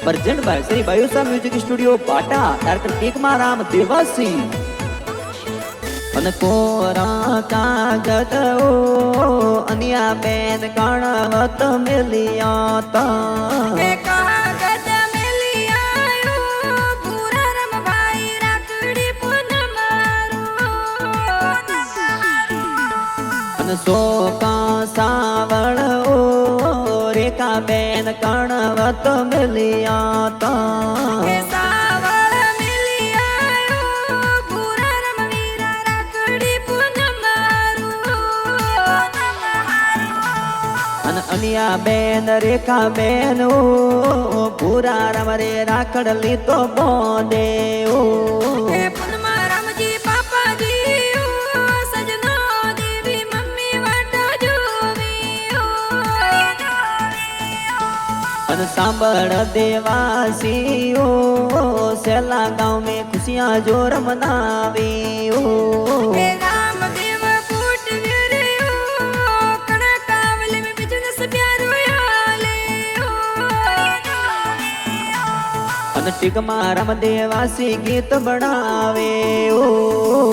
present by Shri Bayusa music studio बाटा director Tikma Ram Dewasi अन कोरा कागद ओ अनिया बेन कणवत मिलिया ता कागद मिलिया पूरा रम भाई राकड़ी पूनम अन सो का सावण ओ रेखा बेन कणवत मिलिया ता अनिया बेन रेखा बेन ओ पूरा रम रे राखड़ली तो बोंदे ओ राम जी पापा जी सजना देवी मम्मी वाटा जोवी अन सांभळ देवासी ओ सेला गांव में खुशियां जोर मनावी ओ टिकमा राम देवासी गीत बनावे ओ